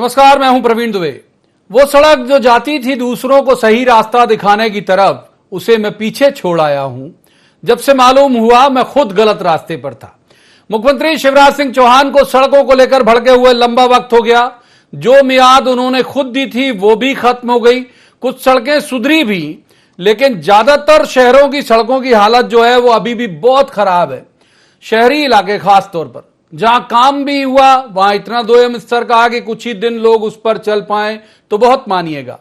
नमस्कार, मैं हूं प्रवीण दुबे। वो सड़क जो जाती थी दूसरों को सही रास्ता दिखाने की तरफ, उसे मैं पीछे छोड़ आया हूं। जब से मालूम हुआ मैं खुद गलत रास्ते पर था। मुख्यमंत्री शिवराज सिंह चौहान को सड़कों को लेकर भड़के हुए लंबा वक्त हो गया। जो मियाद उन्होंने खुद दी थी वो भी खत्म हो गई। कुछ सड़कें सुधरी भी, लेकिन ज्यादातर शहरों की सड़कों की हालत जो है वो अभी भी बहुत खराब है। शहरी इलाके खास तौर पर जहां काम भी हुआ वहां इतना दोयम स्तर का कि कुछ ही दिन लोग उस पर चल पाए तो बहुत मानिएगा।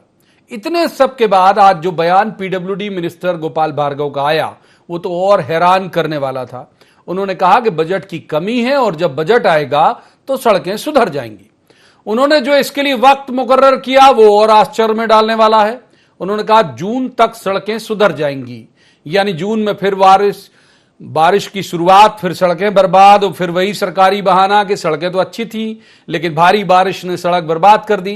इतने सब के बाद आज जो बयान पीडब्ल्यूडी मिनिस्टर गोपाल भार्गव का आया वो तो और हैरान करने वाला था। उन्होंने कहा कि बजट की कमी है और जब बजट आएगा तो सड़कें सुधर जाएंगी। उन्होंने जो इसके लिए वक्त मुकर्रर किया वो और आश्चर्य में डालने वाला है। उन्होंने कहा जून तक सड़कें सुधर जाएंगी, यानी जून में फिर बारिश की शुरुआत, फिर सड़कें बर्बाद और फिर वही सरकारी बहाना कि सड़कें तो अच्छी थी लेकिन भारी बारिश ने सड़क बर्बाद कर दी।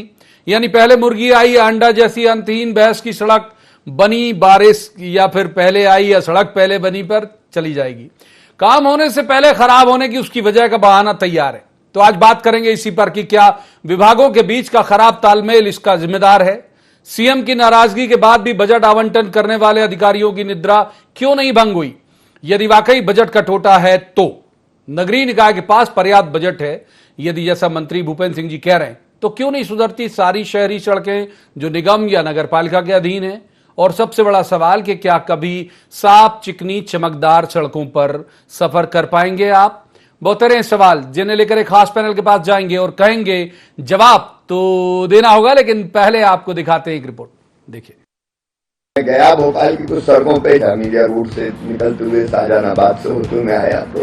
यानी पहले मुर्गी आई या अंडा जैसी अंतहीन बहस की सड़क बनी बारिश, या फिर पहले आई या सड़क पहले बनी पर चली जाएगी। काम होने से पहले खराब होने की उसकी वजह का बहाना तैयार है। तो आज बात करेंगे इसी पर कि क्या विभागों के बीच का खराब तालमेल इसका जिम्मेदार है। सीएम की नाराजगी के बाद भी बजट आवंटन करने वाले अधिकारियों की निद्रा क्यों नहीं भंग हुई। यदि वाकई बजट कटौता है तो नगरीय निकाय के पास पर्याप्त बजट है, यदि जैसा मंत्री भूपेंद्र सिंह जी कह रहे हैं, तो क्यों नहीं सुधरती सारी शहरी सड़कें जो निगम या नगर पालिका के अधीन है। और सबसे बड़ा सवाल कि क्या कभी साफ चिकनी चमकदार सड़कों पर सफर कर पाएंगे आप। बहुत सारे सवाल जिन्हें लेकर एक खास पैनल के पास जाएंगे और कहेंगे जवाब तो देना होगा, लेकिन पहले आपको दिखाते हैं एक रिपोर्ट। देखिए, मैं गया भोपाल की कुछ सड़कों पे, जामिया रोड से निकलते हुए शाहजहानाबाद से होते हुए आया तो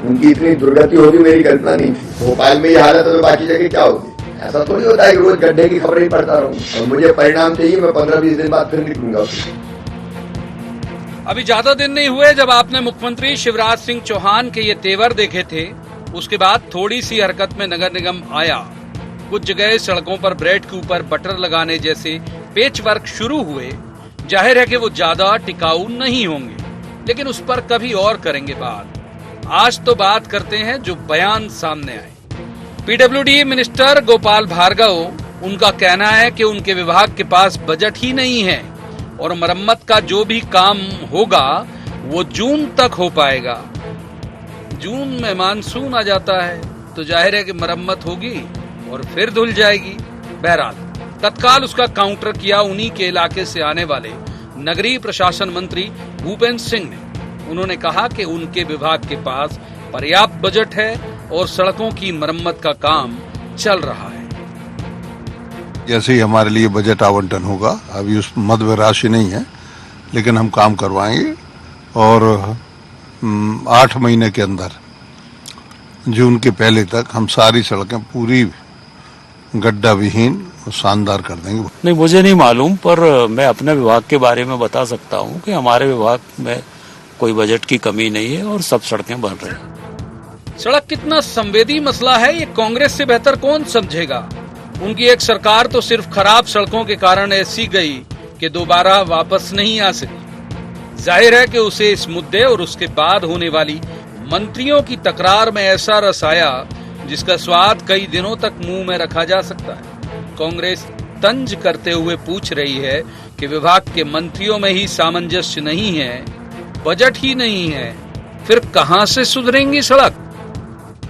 उनकी इतनी दुर्गति होगी मेरी कल्पना नहीं थी। भोपाल में ये हालत है तो बाकी जगह क्या होगी। ऐसा थोड़ी होता है कि रोज गड्ढे की खबरें ही पढ़ता रहूं और मुझे परिणाम चाहिए, मैं 15-20 दिन बाद फिर निकलूंगा। अभी ज्यादा दिन नहीं हुए जब आपने मुख्यमंत्री शिवराज सिंह चौहान के ये तेवर देखे थे। उसके बाद थोड़ी सी हरकत में नगर निगम आया। कुछ जगह सड़कों पर ब्रेड के ऊपर बटर लगाने जैसे पेच वर्क शुरू हुए। जाहिर है कि वो ज्यादा टिकाऊ नहीं होंगे, लेकिन उस पर कभी और करेंगे बात। आज तो बात करते हैं जो बयान सामने आए। पीडब्ल्यूडी मिनिस्टर गोपाल भार्गव, उनका कहना है कि उनके विभाग के पास बजट ही नहीं है और मरम्मत का जो भी काम होगा वो जून तक हो पाएगा। जून में मानसून आ जाता है तो जाहिर है कि मरम्मत होगी और फिर धुल जाएगी। बहरहाल तत्काल उसका काउंटर किया उन्हीं के इलाके से आने वाले नगरीय प्रशासन मंत्री भूपेंद्र सिंह ने। उन्होंने कहा कि उनके विभाग के पास पर्याप्त बजट है और सड़कों की मरम्मत का काम चल रहा है। जैसे ही हमारे लिए बजट आवंटन होगा, अभी उस मद में राशि नहीं है, लेकिन हम काम करवाएंगे और 8 महीने के अंदर जून के पहले तक हम सारी सड़कें पूरी गड्ढा विहीन शानदार कर देंगे। नहीं, मुझे नहीं मालूम, पर मैं अपने विभाग के बारे में बता सकता हूं कि हमारे विभाग में कोई बजट की कमी नहीं है और सब सड़कें बन रही हैं। सड़क कितना संवेदी मसला है ये कांग्रेस से बेहतर कौन समझेगा। उनकी एक सरकार तो सिर्फ खराब सड़कों के कारण ऐसी गई कि दोबारा वापस नहीं आ सकी। जाहिर है कि उसे इस मुद्दे और उसके बाद होने वाली मंत्रियों की तकरार में ऐसा रस आया जिसका स्वाद कई दिनों तक मुंह में रखा जा सकता है। कांग्रेस तंज करते हुए पूछ रही है कि विभाग के मंत्रियों में ही सामंजस्य नहीं है, बजट ही नहीं है, फिर कहां से सुधरेंगी सड़क।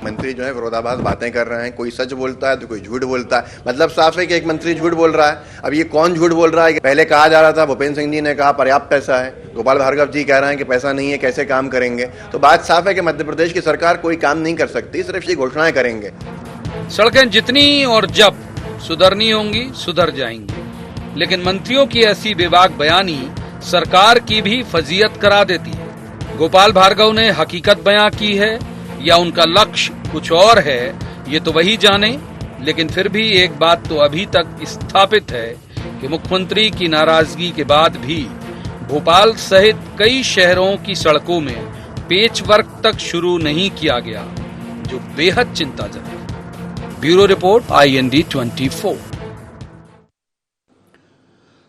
मंत्री जो है विरोधाभास बातें कर रहे हैं, कोई सच बोलता है तो कोई झूठ बोलता है। मतलब साफ है कि एक मंत्री झूठ बोल रहा है। अब ये कौन झूठ बोल रहा है। पहले कहा जा रहा था, भूपेंद्र सिंह जी ने कहा पर्याप्त पैसा है, गोपाल भार्गव जी कह रहे हैं कि पैसा नहीं है, कैसे काम करेंगे। तो बात साफ है कि मध्य प्रदेश की सरकार कोई काम नहीं कर सकती, सिर्फ ये घोषणाएं करेंगे। सड़कें जितनी और जब सुधरनी होंगी सुधर जाएंगी, लेकिन मंत्रियों की ऐसी बेबाक बयानी सरकार की भी फजीयत करा देती है। गोपाल भार्गव ने हकीकत बयां की है या उनका लक्ष्य कुछ और है, ये तो वही जाने। लेकिन फिर भी एक बात तो अभी तक स्थापित है कि मुख्यमंत्री की नाराजगी के बाद भी भोपाल सहित कई शहरों की सड़कों में पेच वर्क तक शुरू नहीं किया गया, जो बेहद चिंताजनक है। Bureau report IND 24।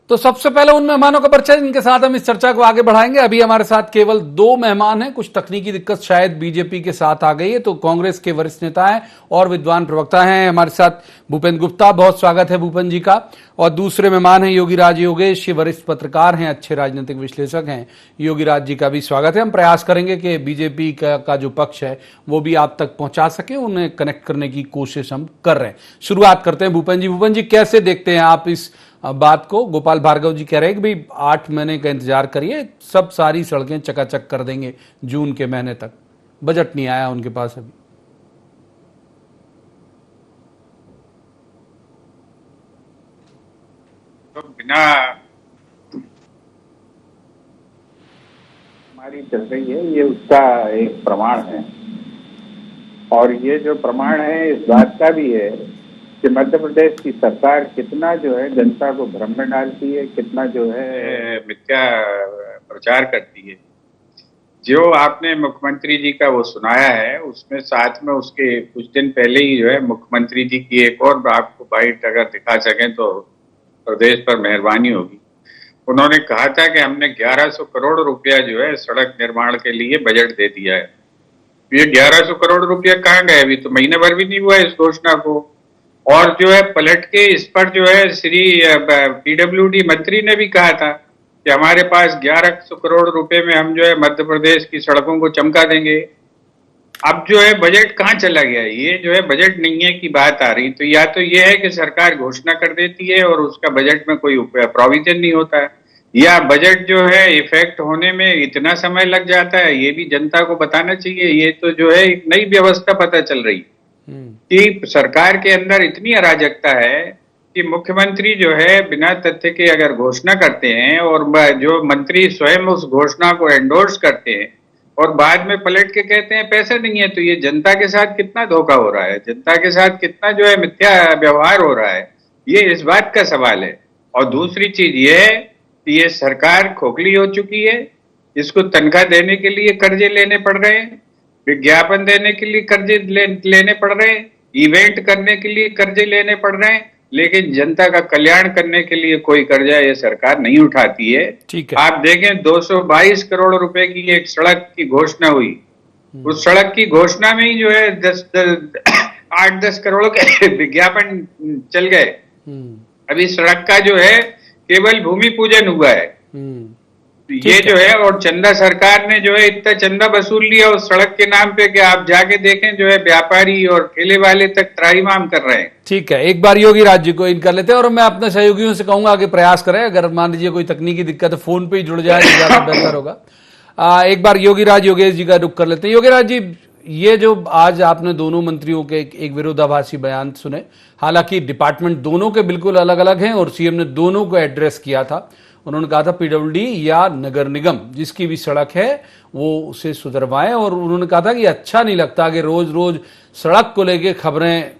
तो सबसे पहले उन मेहमानों का परिचय जिनके साथ हम इस चर्चा को आगे बढ़ाएंगे। अभी हमारे साथ केवल 2 मेहमान हैं। कुछ तकनीकी दिक्कत शायद बीजेपी के साथ आ गई है, तो कांग्रेस के वरिष्ठ नेता हैं और विद्वान प्रवक्ता हैं हमारे साथ भूपेंद्र गुप्ता। बहुत स्वागत है भूपेंद्र जी का। और दूसरे मेहमान हैं योगीराज योगेश, ये वरिष्ठ पत्रकार हैं, अच्छे राजनीतिक विश्लेषक हैं। योगीराज जी का भी स्वागत है। हम प्रयास करेंगे कि बीजेपी का जो पक्ष है वो भी आप तक पहुंचा सके, उन्हें कनेक्ट करने की कोशिश हम कर रहे हैं। शुरुआत करते हैं भूपेंद्र जी। भूपेंद्र जी, कैसे देखते हैं आप इस बात को? गोपाल भार्गव जी कह रहे हैं कि भाई 8 महीने का इंतजार करिए, सब सारी सड़कें चकाचक कर देंगे जून के महीने तक। बजट नहीं आया उनके पास अभी। तो बिना हमारी चल रही है, ये उसका एक प्रमाण है। और ये जो प्रमाण है इस बात का भी है कि मध्य प्रदेश की सरकार कितना जो है जनता को भ्रम में डालती है, कितना जो है मिथ्या प्रचार करती है। जो आपने मुख्यमंत्री जी का वो सुनाया है, उसमें साथ में उसके कुछ दिन पहले ही जो है मुख्यमंत्री जी की एक और आपको बाइट अगर दिखा सकें तो प्रदेश पर मेहरबानी होगी। उन्होंने कहा था कि हमने 1100 करोड़ रुपया जो है सड़क निर्माण के लिए बजट दे दिया है। ये 1100 करोड़ रुपया कहाँ गए? अभी तो महीने भर भी नहीं हुआ इस घोषणा को। और जो है पलट के इस पर जो है श्री पीडब्ल्यूडी मंत्री ने भी कहा था कि हमारे पास 1100 करोड़ रुपए में हम जो है मध्य प्रदेश की सड़कों को चमका देंगे। अब जो है बजट कहाँ चला गया? ये जो है बजट नहीं है की बात आ रही। तो या तो ये है कि सरकार घोषणा कर देती है और उसका बजट में कोई प्रोविजन नहीं होता है, या बजट जो है इफेक्ट होने में इतना समय लग जाता है। ये भी जनता को बताना चाहिए। ये तो जो है एक नई व्यवस्था पता चल रही कि सरकार के अंदर इतनी अराजकता है कि मुख्यमंत्री जो है बिना तथ्य के अगर घोषणा करते हैं और जो मंत्री स्वयं उस घोषणा को एंडोर्स करते हैं और बाद में पलट के कहते हैं पैसे नहीं है। तो ये जनता के साथ कितना धोखा हो रहा है, जनता के साथ कितना जो है मिथ्या व्यवहार हो रहा है, ये इस बात का सवाल है। और दूसरी चीज ये है कि ये सरकार खोखली हो चुकी है। इसको तनख्वाह देने के लिए कर्जे लेने पड़ रहे हैं, विज्ञापन देने के लिए कर्जे लेने पड़ रहे हैं, इवेंट करने के लिए कर्जे लेने पड़ रहे हैं, लेकिन जनता का कल्याण करने के लिए कोई कर्जा ये सरकार नहीं उठाती है। ठीक है। आप देखें 222 करोड़ रुपए की एक सड़क की घोषणा हुई। उस सड़क की घोषणा में ही जो है 8-10 करोड़ के विज्ञापन चल गए। अभी सड़क का जो है केवल भूमि पूजन हुआ है। ये जो है और चंदा सरकार ने जो है इतना चंदा वसूल लिया उस सड़क के नाम पे कि आप जाके देखें जो है व्यापारी और ठेले वाले तक त्राहिमाम कर रहे हैं। ठीक है, एक बार योगीराज जी को इन कर लेते हैं और मैं अपने सहयोगियों से कहूंगा कि प्रयास करें। अगर मान लीजिए कोई तकनीकी दिक्कत है, फोन पे ही जुड़ जाए तो ज्यादा बेहतर होगा। एक बार योगीराज योगेश जी का रुख कर लेते हैं। योगीराज जी, ये जो आज आपने दोनों मंत्रियों के एक विरोधाभासी बयान सुने, हालांकि डिपार्टमेंट दोनों के बिल्कुल अलग अलग हैं और सीएम ने दोनों को एड्रेस किया था। उन्होंने कहा था पीडब्ल्यूडी या नगर निगम जिसकी भी सड़क है वो उसे सुधरवाएं, और उन्होंने कहा था कि अच्छा नहीं लगता कि रोज रोज सड़क को लेके खबरें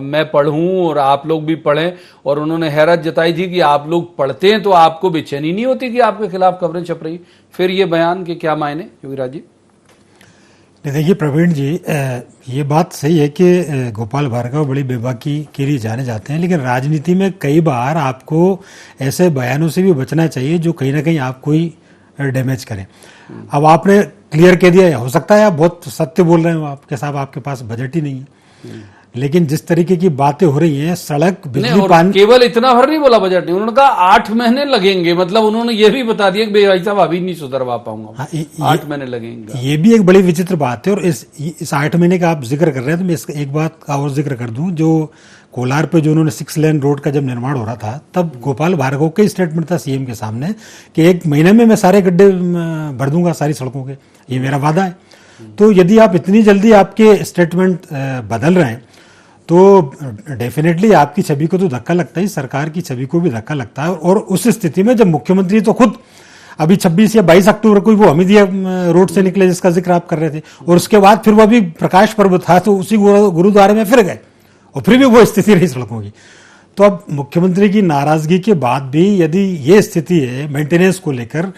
मैं पढ़ूं और आप लोग भी पढ़ें। और उन्होंने हैरत जताई थी कि आप लोग पढ़ते हैं तो आपको बेचैनी नहीं होती कि आपके खिलाफ खबरें छप रही। फिर ये बयान के क्या मायने योगीराज जी? देखिए प्रवीण जी, ये बात सही है कि गोपाल भार्गव बड़ी बेबाकी के लिए जाने जाते हैं, लेकिन राजनीति में कई बार आपको ऐसे बयानों से भी बचना चाहिए जो कहीं ना कहीं आपको ही डैमेज करें। अब आपने क्लियर कह दिया, हो सकता है आप बहुत सत्य बोल रहे हो, आपके साहब आपके पास बजट ही नहीं है, लेकिन जिस तरीके की बातें हो रही हैं, सड़क बिजली पानी, केवल इतना भर नहीं बोला बजट नहीं, उन्होंने कहा 8 महीने लगेंगे। मतलब उन्होंने ये भी बता दिया कि भाई साहब अभी नहीं सुधरवा पाऊंगा, 8 महीने लगेंगे। ये भी एक बड़ी विचित्र बात है। और इस 8 महीने का आप जिक्र कर रहे हैं तो मैं एक बात का और जिक्र कर दूं। जो कोलार पे जो उन्होंने 6 लेन रोड का जब निर्माण हो रहा था, तब गोपाल भार्गव के स्टेटमेंट था सीएम के सामने कि 1 महीने में मैं सारे गड्ढे भर दूंगा सारी सड़कों के, ये मेरा वादा है। तो यदि आप इतनी जल्दी आपके स्टेटमेंट बदल रहे हैं तो डेफिनेटली आपकी छवि को तो धक्का लगता है, सरकार की छवि को भी धक्का लगता है। और उस स्थिति में जब मुख्यमंत्री तो खुद अभी 26 या 22 अक्टूबर को वो हमीदिया रोड से निकले जिसका जिक्र आप कर रहे थे, और उसके बाद फिर वो अभी प्रकाश पर्व था तो उसी गुरुद्वारे में फिर गए और फिर भी वो स्थिति रही सड़कों की। तो अब मुख्यमंत्री की नाराजगी के बाद भी यदि ये स्थिति है मेंटेनेंस को लेकर,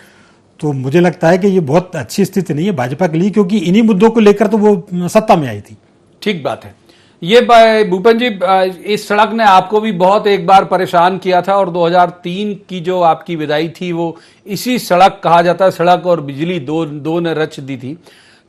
तो मुझे लगता है कि ये बहुत अच्छी स्थिति नहीं है भाजपा के लिए, क्योंकि इन्हीं मुद्दों को लेकर तो वो सत्ता में आई थी। ठीक बात है। ये भूपेन जी, इस सड़क ने आपको भी बहुत एक बार परेशान किया था और 2003 की जो आपकी विदाई थी वो इसी सड़क, कहा जाता है सड़क और बिजली दो ने रच दी थी।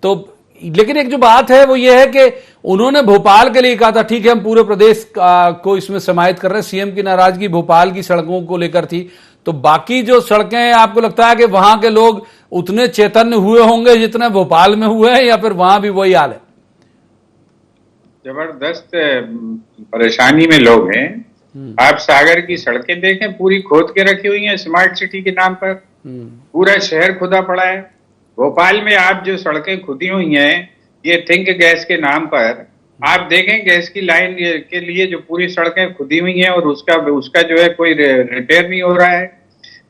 तो लेकिन एक जो बात है वो ये है कि उन्होंने भोपाल के लिए कहा था, ठीक है हम पूरे प्रदेश को इसमें समाहित कर रहे हैं, सीएम की नाराजगी भोपाल की सड़कों को लेकर थी, तो बाकी जो सड़कें हैं आपको लगता है कि वहां के लोग उतने चैतन्य हुए होंगे जितने भोपाल में हुए हैं, या फिर वहां भी वही हाल है? जबरदस्त परेशानी में लोग हैं। आप सागर की सड़कें देखें, पूरी खोद के रखी हुई हैं स्मार्ट सिटी के नाम पर, पूरा शहर खुदा पड़ा है। भोपाल में आप जो सड़कें खुदी हुई हैं ये थिंक गैस के नाम पर, आप देखें गैस की लाइन के लिए जो पूरी सड़कें खुदी हुई हैं और उसका जो है कोई रिपेयर नहीं हो रहा है।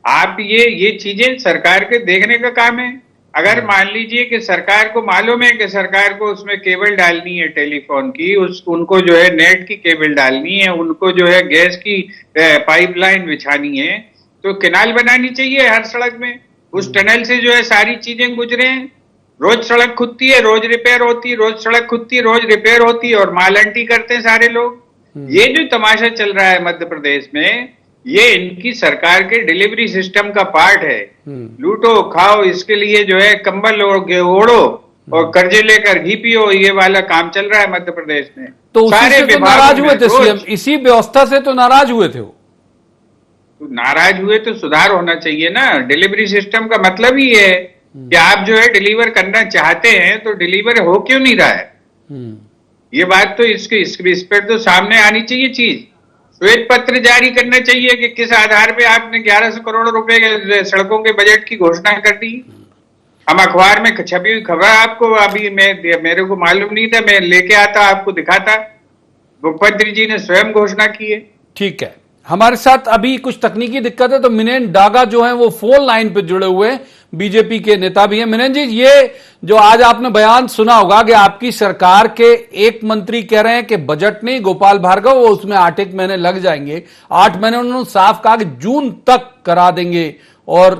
आप ये चीजें सरकार के देखने का काम है। अगर मान लीजिए कि सरकार को मालूम है कि सरकार को उसमें केबल डालनी है टेलीफोन की, उनको जो है नेट की केबल डालनी है, उनको जो है गैस की पाइपलाइन बिछानी है, तो कैनाल बनानी चाहिए हर सड़क में। उस टनल से जो है सारी चीजें गुजरे हैं। रोज सड़क खुदती है, रोज रिपेयर होती है, रोज सड़क खुदती है, रोज रिपेयर होती है और माल अंटी करते हैं सारे लोग। ये जो तमाशा चल रहा है मध्य प्रदेश में, ये इनकी सरकार के डिलीवरी सिस्टम का पार्ट है। लूटो खाओ, इसके लिए जो है कंबल ओढ़ो और कर्जे लेकर घी पियो, ये वाला काम चल रहा है मध्य प्रदेश में। तो उसी से तो नाराज हुए थे सीएम, इसी व्यवस्था से तो नाराज हुए थे वो। तो नाराज हुए तो सुधार होना चाहिए ना। डिलीवरी सिस्टम का मतलब ही है कि आप जो है डिलीवर करना चाहते हैं तो डिलीवर हो क्यों नहीं रहा है। ये बात तो इस पर तो सामने आनी चाहिए चीज। श्वेत पत्र जारी करना चाहिए कि किस आधार पे आपने 1100 करोड़ रुपए के सड़कों के बजट की घोषणा कर दी। हम अखबार में छपी हुई खबर आपको अभी मेरे को मालूम नहीं था, मैं लेके आता आपको दिखाता। मुख्यमंत्री जी ने स्वयं घोषणा की है। ठीक है, हमारे साथ अभी कुछ तकनीकी दिक्कत है तो मिनेन डागा जो है वो फोन लाइन पे जुड़े हुए हैं, बीजेपी के नेता भी हैं। मिनेन जी, ये जो आज आपने बयान सुना होगा कि आपकी सरकार के एक मंत्री कह रहे हैं कि बजट नहीं, गोपाल भार्गव, वो उसमें 8 महीने लग जाएंगे। 8 महीने उन्होंने साफ कहा कि जून तक करा देंगे, और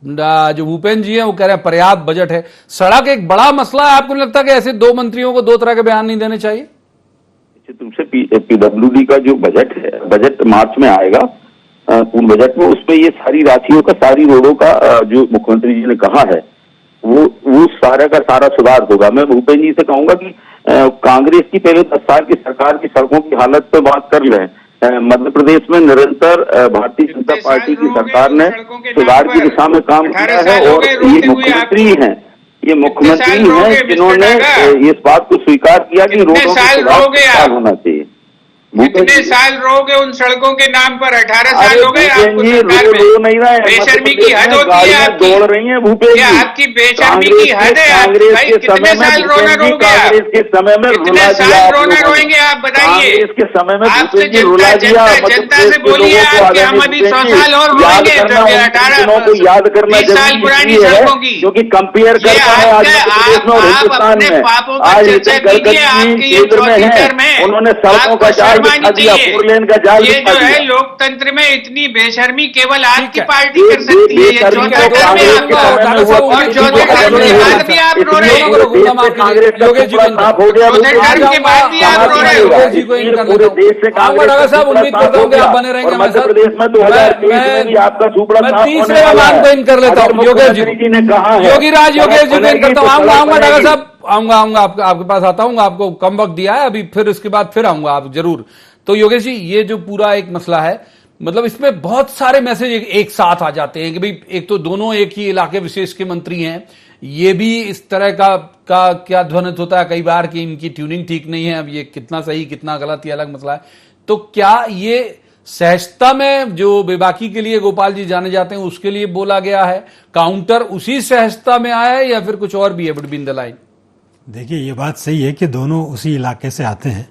जो भूपेन जी हैं वो कह रहे हैं पर्याप्त बजट है। सड़क एक बड़ा मसला है, आपको नहीं लगता कि ऐसे दो मंत्रियों को दो तरह के बयान नहीं देने चाहिए? तुमसे पीडब्ल्यूडी का जो बजट है, बजट मार्च में आएगा, पूर्ण बजट में, उसमें ये सारी राशियों का, सारी रोडों का जो मुख्यमंत्री जी ने कहा है वो सारा का सारा सुधार होगा। मैं भूपेन जी से कहूंगा कि कांग्रेस की पहले 10 साल की सरकार की सड़कों की हालत पे बात कर लें। मध्य प्रदेश में निरंतर भारतीय जनता पार्टी की सरकार ने सुधार की दिशा में काम किया है और ये मुख्यमंत्री हैं, ये मुख्यमंत्री हैं जिन्होंने इस बात को स्वीकार किया कि रोडों का सुधार होना चाहिए। कितने साल रहोगे उन सड़कों के नाम पर? 18 साल हो गए आपको सरकार में। बेशर्मी की हद होती है आपकी। दौड़ रही है भूपेश, आपकी बेशर्मी की हद है। भाई कितने साल रोना रोगे आप? के समय में कितने साल रोना रोएंगे आप बताइए? इसके समय में आपसे जनता से बोलिए आपके हम अभी 100 साल और रोएंगे। 18 याद करना 20 साल पुरानी सड़कों की, क्योंकि कंपेयर करता है आज हिंदुस्तान में। आज उन्होंने सड़कों का जाल बिछा दिया, 4 लेन का जाल बिछा दिया। ये जो है लोकतंत्र में इतनी बेशर्मी केवल आपकी पार्टी कर सकती है। ये 14 घर में आपको और 14 घर के बाद भी आप रो रहे हैं। कांग्रेस का टुकड़ा साफ हो गया, 14 घर के बाद भी आप रो रहे हो। पूरे देश से कांग्रेस साहब उम्मीद करता हूँ कि आप बने रहेंगे। मध्य प्रदेश में 2023 में भी आपका टुकड़ा साफ होने तीसरे बयान को इन कर लेता हूँ। योगेश जी ने कहा है, योगी राज योगेश जी को इन करता हूँ। आऊंगा डॉक्टर साहब, आऊंगा आपके पास आता हूँ। आपको कम वक्त दिया है अभी, फिर उसके बाद फिर आऊंगा आप जरूर। तो योगेश जी, ये जो पूरा एक मसला है, मतलब इसमें बहुत सारे मैसेज एक साथ आ जाते हैं कि भाई एक तो दोनों एक ही इलाके विशेष के मंत्री हैं, ये भी इस तरह का क्या ध्वनित होता है कई बार कि इनकी ट्यूनिंग ठीक नहीं है। अब ये कितना सही कितना गलत ये अलग मसला है। तो क्या ये सहजता में जो बेबाकी के लिए गोपाल जी जाने जाते हैं उसके लिए बोला गया है, काउंटर उसी सहजता में आया है, या फिर कुछ और भी है बिटवीन द लाइन? देखिए, ये बात सही है कि दोनों उसी इलाके से आते हैं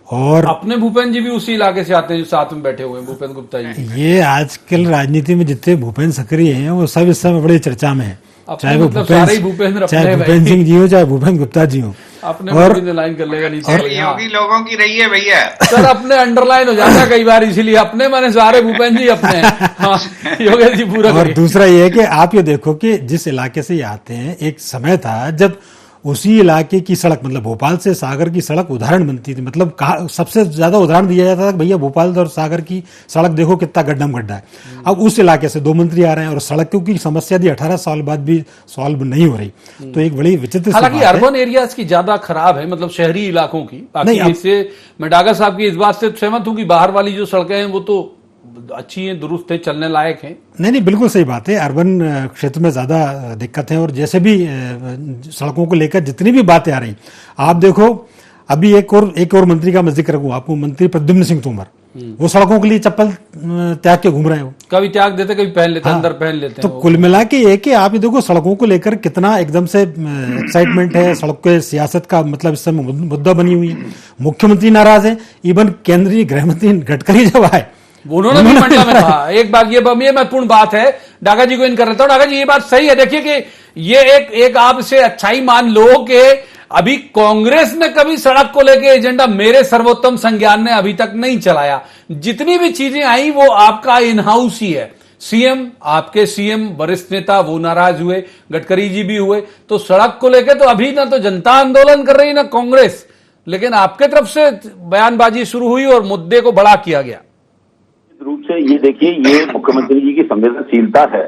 और अपने भूपेन जी भी उसी इलाके से आते हैं जो साथ में बैठे हुए हैं, भूपेन गुप्ता जी। ये आजकल राजनीति में जितने भूपेन सक्रिय हैं वो सब इस समय बड़े चर्चा में है, चाहे वो भूपेन सिंह जी हो चाहे भूपेन गुप्ता जी हो। अपने और लाइन कर लेगा नीचे, योगी लोगों की रही है भैया। सर अपने अंडरलाइन हो जाता है कई बार, इसीलिए अपने माने सारे भूपेन जी अपने हैं। योगेश जी पूरा। और दूसरा ये है कि आप ये देखो कि जिस इलाके से ये आते हैं, एक समय था जब उसी इलाके की सड़क, मतलब भोपाल से सागर की सड़क उदाहरण बनती थी। मतलब सबसे ज्यादा उदाहरण दिया जाता था कि भैया भोपाल और सागर की सड़क देखो कितना गड्ढम गड्ढा है। अब उस इलाके से 2 मंत्री आ रहे हैं और सड़कों की समस्या भी 18 साल बाद भी सॉल्व नहीं हो रही, तो एक बड़ी विचित्र सी हालांकि बात है। अर्बन एरियाज की ज्यादा खराब है, मतलब शहरी इलाकों की। बाकी नहीं, इससे मैं डागा साहब की इस बात से सहमत हूं कि बाहर वाली जो सड़कें हैं वो तो अच्छी हैं, दुरुस्त है, चलने लायक हैं। नहीं, बिल्कुल सही बात है। अर्बन क्षेत्र में ज्यादा दिक्कत है, और जैसे भी सड़कों को लेकर जितनी भी बातें आ रही, आप देखो अभी एक और मंत्री का मैं जिक्र करूं आपको, मंत्री प्रद्युम्न सिंह तोमर, वो सड़कों के लिए चप्पल त्याग के घूम रहे हो। कभी त्याग देते, कभी पहन लेते, हाँ, अंदर पहन लेते तो हैं। कुल मिला के ये कि आप ये देखो सड़कों को लेकर कितना एकदम से एक्साइटमेंट है। सड़क के सियासत का मतलब इस समय मुद्दा बनी हुई है। मुख्यमंत्री नाराज है, इवन केंद्रीय गृह मंत्री गडकरी जब आए उन्होंने भी मंडला में कहा। एक बात ये महत्वपूर्ण बात है, डागा जी को इन कर लेता हूं। डागा जी, ये बात सही है। देखिए कि ये एक आप इसे अच्छाई मान लो कि अभी कांग्रेस ने कभी सड़क को लेके एजेंडा मेरे सर्वोत्तम संज्ञान ने अभी तक नहीं चलाया। जितनी भी चीजें आई वो आपका इन हाउस ही है। सीएम, आपके सीएम वरिष्ठ नेता वो नाराज हुए, गडकरी जी भी हुए। तो सड़क को लेके तो अभी ना तो जनता आंदोलन कर रही ना कांग्रेस, लेकिन आपके तरफ से बयानबाजी शुरू हुई और मुद्दे को बड़ा किया गया। रूप से ये देखिए, ये मुख्यमंत्री जी की संवेदनशीलता है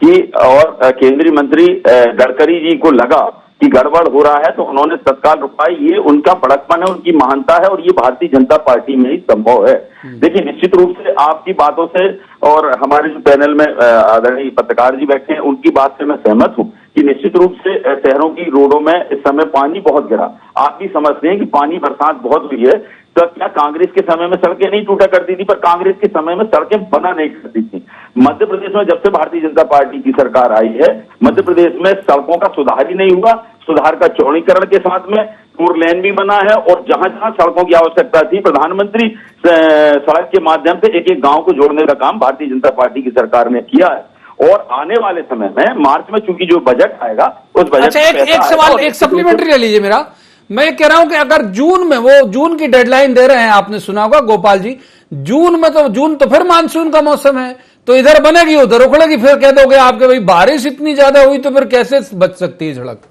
कि, और केंद्रीय मंत्री गडकरी जी को लगा कि गड़बड़ हो रहा है तो उन्होंने तत्काल रुकाई। ये उनका बड़कपन है, उनकी महानता है, और ये भारतीय जनता पार्टी में ही संभव है। देखिए, निश्चित रूप से आपकी बातों से और हमारे जो पैनल में आदरणीय पत्रकार जी बैठे हैं उनकी बात से मैं सहमत हूं कि निश्चित रूप से शहरों की रोडों में इस समय पानी बहुत गिरा। आप भी समझते हैं कि पानी बरसात बहुत हुई है, तो क्या कांग्रेस के समय में सड़कें नहीं टूटा करती थी? पर कांग्रेस के समय में सड़कें बना नहीं करती थी। मध्य प्रदेश में जब से भारतीय जनता पार्टी की सरकार आई है, मध्य प्रदेश में सड़कों का सुधार ही नहीं हुआ। सुधार का चौड़ीकरण के साथ में 4 लेन भी बना है, और जहां जहां सड़कों की आवश्यकता थी, प्रधानमंत्री सड़क के माध्यम से एक एक गांव को जोड़ने का काम भारतीय जनता पार्टी की सरकार ने किया है। और आने वाले समय में मार्च में चूंकि जो बजट आएगा उस बजट अच्छा, एक सवाल, एक सप्लीमेंट्री ले लीजिए मेरा। मैं कह रहा हूं कि अगर जून में, वो जून की डेडलाइन दे रहे हैं, आपने सुना होगा गोपाल जी, जून तो फिर मानसून का मौसम है, तो इधर बनेगी उधर उखड़ेगी। फिर कह दोगे आपके भाई बारिश इतनी ज्यादा हुई तो फिर कैसे बच सकती है सड़क?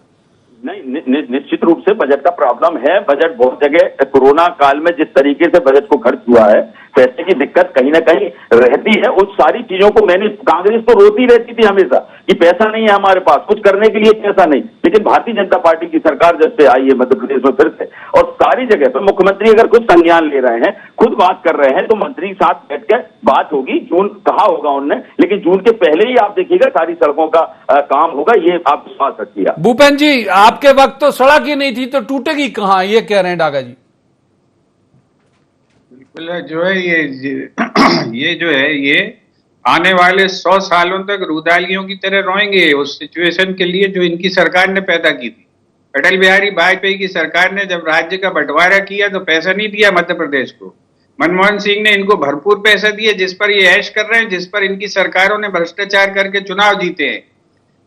नहीं, निश्चित रूप से बजट का प्रॉब्लम है। बजट बहुत जगह कोरोना काल में जिस तरीके से बजट को खर्च हुआ है, पैसे की दिक्कत कहीं ना कहीं रहती है। उस सारी चीजों को कांग्रेस तो रोती रहती थी हमेशा कि पैसा नहीं है हमारे पास, कुछ करने के लिए पैसा नहीं। लेकिन भारतीय जनता पार्टी की सरकार जब से आई है मध्य प्रदेश में फिर से, और सारी जगह पर मुख्यमंत्री अगर कुछ संज्ञान ले रहे हैं, खुद बात कर रहे हैं, तो मंत्री साथ बैठकर बात होगी। जून कहा होगा उन्होंने, लेकिन जून के पहले ही आप देखिएगा सारी सड़कों का काम होगा, ये आप विश्वास रखिएगा। भूपेन जी, आपके वक्त तो सड़क ही नहीं थी तो टूटेगी कहां, ये कह रहे हैं डागा जी। बिल्कुल, जो है ये जो है ये आने वाले 100 सालों तक रुदालियों की तरह रोएंगे उस सिचुएशन के लिए जो इनकी सरकार ने पैदा की थी। अटल बिहारी वाजपेयी की सरकार ने जब राज्य का बंटवारा किया तो पैसा नहीं दिया मध्य प्रदेश को। मनमोहन सिंह ने इनको भरपूर पैसा दिए, जिस पर ये ऐश कर रहे हैं, जिस पर इनकी सरकारों ने भ्रष्टाचार करके चुनाव जीते हैं।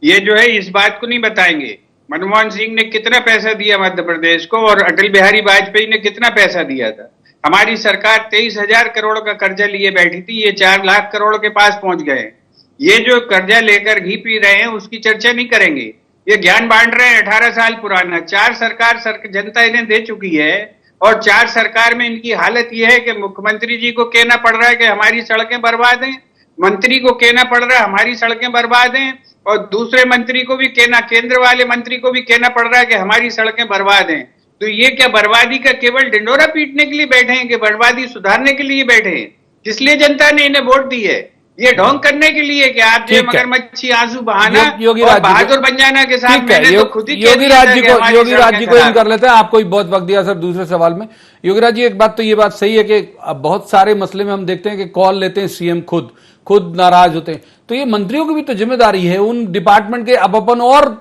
ये जो है इस बात को नहीं बताएंगे मनमोहन सिंह ने कितना पैसा दिया मध्य प्रदेश को और अटल बिहारी वाजपेयी ने कितना पैसा दिया था। हमारी सरकार 23,000 करोड़ का कर्जा लिए बैठी थी, ये 4 लाख करोड़ के पास पहुंच गए। ये जो कर्जा लेकर घी पी रहे हैं उसकी चर्चा नहीं करेंगे। ये ज्ञान बांट रहे हैं 18 साल पुराना। 4 सरकार जनता इन्हें दे चुकी है, और 4 सरकार में इनकी हालत यह है कि मुख्यमंत्री जी को कहना पड़ रहा है कि हमारी सड़कें बर्बाद हैं, मंत्री को कहना पड़ रहा है हमारी सड़कें बर्बाद हैं, और दूसरे मंत्री को भी कहना, केंद्र वाले मंत्री को भी कहना पड़ रहा है कि हमारी सड़कें बर्बाद हैं। तो ये क्या बर्बादी का केवल ढिंडोरा पीटने के लिए बैठे हैं कि बर्बादी सुधारने के लिए बैठे हैं? जिसलिए जनता ने इन्हें वोट दी है, ये ढोंग करने के लिए कि आप जो मगरमच्छी आंसू बहाना और बहादुर बन जाना के साथ मैंने तो खुद ही योगी राज जी को इन कर लेते हैं। आपको बहुत वक्त दिया सर दूसरे सवाल में। योगी राज जी, एक बात तो ये बात सही है कि अब बहुत सारे मसले में हम देखते हैं कि कॉल लेते हैं सीएम खुद नाराज होते हैं, तो ये मंत्रियों की भी तो जिम्मेदारी है उन डिपार्टमेंट के। अब अपन और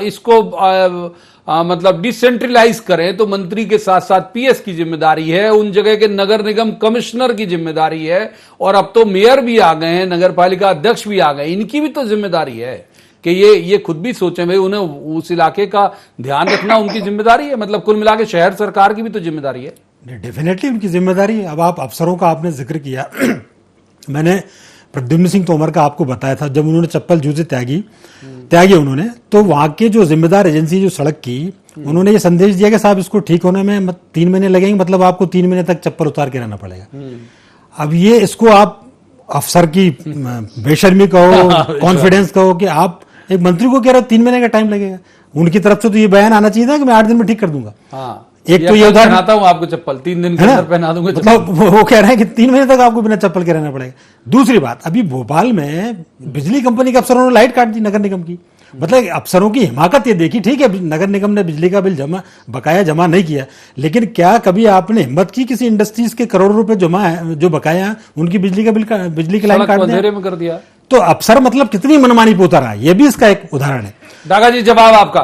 इसको मतलब डिसेंट्रलाइज करें तो मंत्री के साथ साथ पीएस की जिम्मेदारी है, उन जगह के नगर निगम कमिश्नर की जिम्मेदारी है, और अब तो मेयर भी आ गए हैं, नगर पालिका अध्यक्ष भी आ गए, इनकी भी तो जिम्मेदारी है कि ये खुद भी सोचें भाई, उन्हें उस इलाके का ध्यान रखना उनकी जिम्मेदारी है। मतलब कुल मिला के शहर सरकार की भी तो जिम्मेदारी है। डेफिनेटली उनकी जिम्मेदारी है। अब आप अफसरों का आपने जिक्र किया मैंने प्रद्युम्न सिंह तोमर का आपको बताया था, जब उन्होंने चप्पल जूते त्यागी उन्होंने, तो वहां के जो जिम्मेदार एजेंसी जो सड़क की, उन्होंने ये संदेश दिया कि साहब इसको ठीक होने में 3 महीने लगेंगे, मतलब आपको 3 महीने तक चप्पल उतार के रहना पड़ेगा। अब ये इसको आप अफसर की बेशर्मी कहो, कॉन्फिडेंस कहो कि आप एक मंत्री को कह रहे हो 3 महीने का टाइम लगेगा। उनकी तरफ से तो ये बयान आना चाहिए था कि मैं 8 दिन में ठीक कर दूंगा। एक तो ये उदाहरण पहनाता हूं आपको चप्पल, 3 दिन के अंदर पहना दूंगा, मतलब वो कह रहे हैं कि 3 महीने तक आपको बिना चप्पल के रहना पड़ेगा। दूसरी बात, अभी भोपाल में बिजली कंपनी के अफसरों ने लाइट काट दी नगर निगम की। मतलब अफसरों की हिमाकत ये देखी, ठीक है नगर निगम ने बिजली का बिल बकाया जमा नहीं किया, लेकिन क्या कभी आपने हिम्मत की किसी इंडस्ट्रीज के करोड़ों रुपए जो बकाया उनकी बिजली की लाइन काट अंधेरे में कर दिया? तो अफसर मतलब कितनी मनमानी पे उतर रहा है, ये भी इसका एक उदाहरण है। दागा जी, जवाब आपका।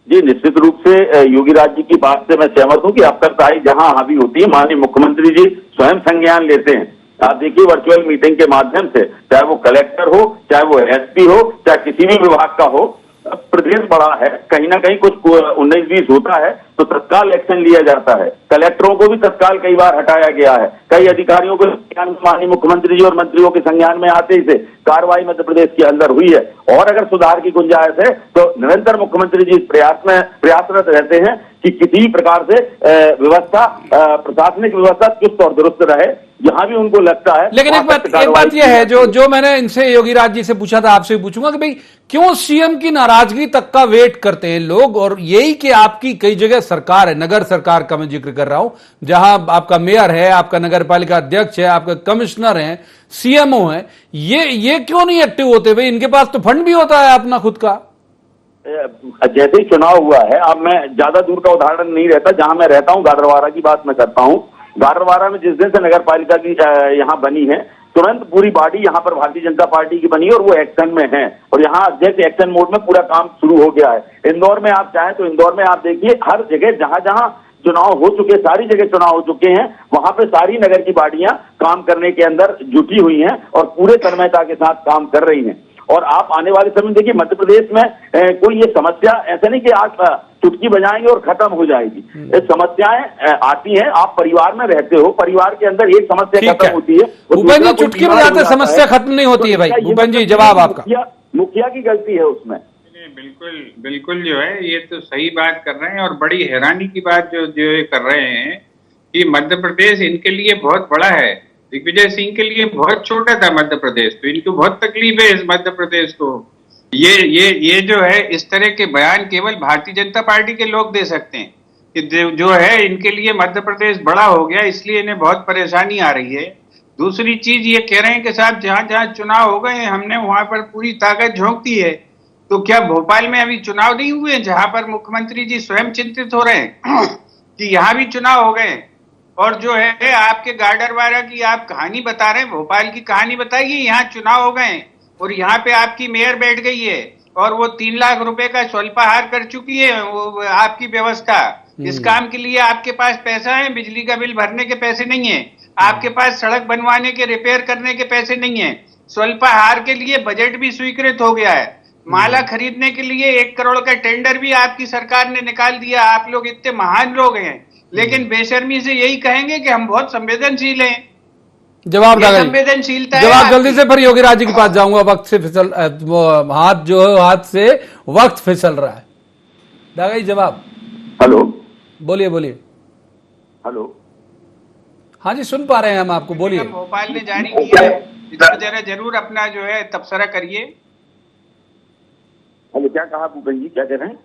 जी, निश्चित रूप से योगी राज जी की बात से मैं सहमत हूं कि अफसरशाही जहां हावी होती है, माननीय मुख्यमंत्री जी स्वयं संज्ञान लेते हैं। आप देखिए वर्चुअल मीटिंग के माध्यम से, चाहे वो कलेक्टर हो, चाहे वो एसपी हो, चाहे किसी भी विभाग का हो, प्रदेश बड़ा है, कहीं ना कहीं कुछ 19-20 होता है तो तत्काल एक्शन लिया जाता है। कलेक्टरों को भी तत्काल कई बार हटाया गया है, कई अधिकारियों को माननीय मुख्यमंत्री जी और मंत्रियों के संज्ञान में आते ही से कार्रवाई मध्य प्रदेश के अंदर हुई है। और अगर सुधार की गुंजाइश है तो निरंतर मुख्यमंत्री जी प्रयासरत रहते हैं कि किसी प्रकार से व्यवस्था, प्रशासनिक व्यवस्था चुस्त और दुरुस्त रहे। यहाँ भी उनको लगता है, लेकिन एक बात यह है जो मैंने इनसे योगी राज जी से पूछा था, आपसे भी पूछूंगा कि भाई क्यों सीएम की नाराजगी तक का वेट करते हैं लोग? और यही कि आपकी कई जगह सरकार है, नगर सरकार का मैं जिक्र कर रहा हूं, जहां आपका मेयर है, आपका नगर पालिका अध्यक्ष है, आपका कमिश्नर है, सीएमओ है, ये क्यों नहीं एक्टिव होते भाई? इनके पास तो फंड भी होता है अपना खुद का। जैसे ही चुनाव हुआ है, अब मैं ज्यादा दूर का उदाहरण नहीं रहता, जहां मैं रहता हूं गाडरवारा की बात मैं करता हूं। गाडरवारा में जिस दिन से नगर पालिका की यहाँ बनी है, तुरंत पूरी बॉडी यहाँ पर भारतीय जनता पार्टी की बनी और वो एक्शन में है, और यहाँ अध्यक्ष एक्शन मोड में पूरा काम शुरू हो गया है। इंदौर में आप चाहें तो इंदौर में आप देखिए, हर जगह जहां जहां चुनाव हो चुके, सारी जगह चुनाव हो चुके हैं, वहां पे सारी नगर की बॉडियां काम करने के अंदर जुटी हुई हैं और पूरे तन्मयता के साथ काम कर रही हैं। और आप आने वाले समय देखिए मध्य प्रदेश में कोई ये समस्या ऐसा नहीं कि आज चुटकी बजाएंगे और खत्म हो जाएगी। ये समस्याएं आती हैं, आप परिवार में रहते हो, परिवार के अंदर एक समस्या खत्म होती है, भूपेन जी चुटकी बजाते समस्या खत्म नहीं होती है भाई। भूपेन जी जवाब आपका। मुखिया की गलती है उसमें। बिल्कुल जो है ये तो सही बात कर रहे हैं, और बड़ी हैरानी की बात जो ये कर रहे हैं कि मध्य प्रदेश इनके लिए बहुत बड़ा है। दिग्विजय सिंह के लिए बहुत छोटा था मध्य प्रदेश, तो इनको बहुत तकलीफ है इस मध्य प्रदेश को। ये जो है इस तरह के बयान केवल भारतीय जनता पार्टी के लोग दे सकते हैं कि जो है इनके लिए मध्य प्रदेश बड़ा हो गया, इसलिए इन्हें बहुत परेशानी आ रही है। दूसरी चीज ये कह रहे हैं कि साहब जहां जहां चुनाव हो गए हैं हमने वहां पर पूरी ताकत झोंक दी है, तो क्या भोपाल में अभी चुनाव नहीं हुए जहां पर मुख्यमंत्री जी स्वयं चिंतित हो रहे हैं कि यहाँ भी चुनाव हो गए? और जो है आपके गाडरवारा की आप कहानी बता रहे हैं, भोपाल की कहानी बताइए, यहाँ चुनाव हो गए और यहाँ पे आपकी मेयर बैठ गई है और वो 3 लाख रुपए का स्वल्पाहार कर चुकी है वो आपकी व्यवस्था। इस काम के लिए आपके पास पैसा है, बिजली का बिल भरने के पैसे नहीं है, आपके पास सड़क बनवाने के, रिपेयर करने के पैसे नहीं है, स्वल्पाहार के लिए बजट भी स्वीकृत हो गया है, माला खरीदने के लिए 1 करोड़ का टेंडर भी आपकी सरकार ने निकाल दिया। आप लोग इतने महान लोग हैं, लेकिन बेशर्मी से यही कहेंगे कि हम बहुत संवेदनशील हैं। जवाब संवेदनशीलता जवाब जल्दी से, फिर योगी राज जी के पास जाऊंगा। वक्त से फिसल हाथ से वक्त फिसल रहा है। दागा जी जवाब। हेलो, बोलिए। हेलो, हाँ जी सुन पा रहे हैं हम आपको, बोलिए। भोपाल ने जारी किया है, इधर जरा जरूर अपना जो है तबसरा करिए। हेलो, क्या कहा भूपेन जी, क्या कह रहे हैं?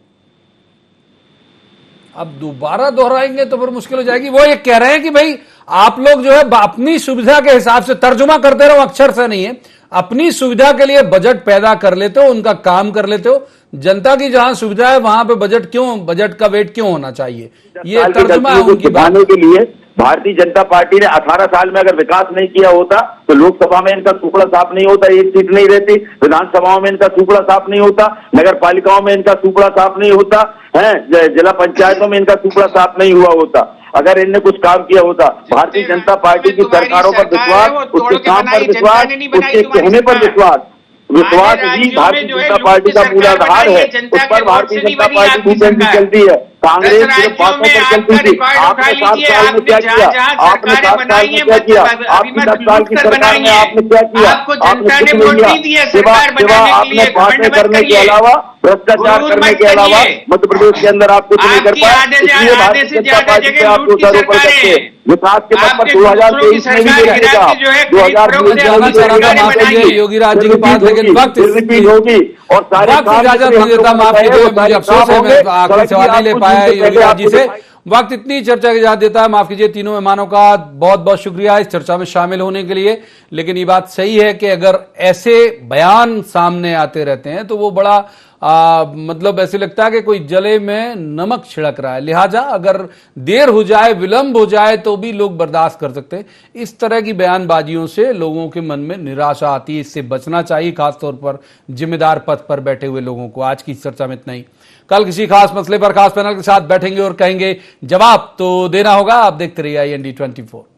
अब दोबारा दोहराएंगे तो फिर मुश्किल हो जाएगी। वो ये कह रहे हैं कि भाई आप लोग जो है अपनी सुविधा के हिसाब से तर्जुमा करते रहो, अक्षर से नहीं है, अपनी सुविधा के लिए बजट पैदा कर लेते हो, उनका काम कर लेते हो। जनता की जहां सुविधा है वहां पे बजट का वेट क्यों होना चाहिए, ये तर्जुमा है उनकी बात के लिए। भारतीय जनता पार्टी ने 18 साल में अगर विकास नहीं किया होता तो लोकसभा में इनका टुकड़ा साफ नहीं होता, 1 सीट नहीं रहती, विधानसभाओं में इनका टुकड़ा साफ नहीं होता, नगर पालिकाओं में इनका टुकड़ा साफ नहीं होता है, जिला पंचायतों में इनका टुकड़ा साफ नहीं हुआ होता। अगर इनने कुछ काम किया होता, भारतीय जनता पार्टी की सरकारों पर विश्वास, उसके काम पर विश्वास, उसके कहने पर विश्वास ही भारतीय जनता पार्टी का मूलाधार है। उस पर भारतीय जनता पार्टी भूपेंद्र जी चलती है। कांग्रेस 10 सिर्फ राज्यों बातों में पर आपका चलती थी। रिकॉर्ड उठा आपने 7 लीजिए, साल में आपने क्या किया? जहां आपने सरकारें 7 साल बनाई में है क्या किया? अभी आपकी मत 10 साल लूट की कर सरकार बनाई में है। आपने क्या किया? आपको आपने जनता कुछ ने नहीं वोट किया। नहीं दिया सिवा सरकार बनाने के आपने लिए, घमंड बातें मत करने के करिए, अलावा, भ्रष्टाचार गुरूर करने मत के अलावा करिए। मध्य प्रदेश के अंदर आप कुछ नहीं कर आपकी पाए। आधे इसलिए से भारतीय जनता ज्यादा पार्टी पे जगह आप लूट की दोषारोपण सरकारें करते हैं। हैं। विकास के पद पर आपके दूसरों की 2023 में भी सरकार देखिएगा। गिरा के जो है खरीद फरोख्त से जाना अपनी चाह रहा था, सरकारें माफ बनाई कीजिए हैं। योगीराज जी के पास, लेकिन वक्त रिपीट होगी और सारे वक्त काम इजाजत जितने नहीं हम देता, लोगों ने माफ कहे, कीजिए, वो मुझे सारे अफसोस है काम मैं होंगे। आखिरी सवाल नहीं ले कुछ पाया दिन से पहले योगीराज जी आपको से। दिखाई- वक्त इतनी चर्चा की इजाजत देता है, माफ कीजिए तीनों मेहमानों का बहुत बहुत शुक्रिया इस चर्चा में शामिल होने के लिए। लेकिन ये बात सही है कि अगर ऐसे बयान सामने आते रहते हैं तो वो बड़ा मतलब ऐसे लगता है कि कोई जले में नमक छिड़क रहा है। लिहाजा अगर देर हो जाए, विलंब हो जाए तो भी लोग बर्दाश्त कर सकते हैं। इस तरह की बयानबाजियों से लोगों के मन में निराशा आती है, इससे बचना चाहिए, खासतौर पर जिम्मेदार पद पर बैठे हुए लोगों को। आज की चर्चा में इतना ही। कल किसी खास मसले पर खास पैनल के साथ बैठेंगे और कहेंगे जवाब तो देना होगा। आप देखते रहिए IND 24।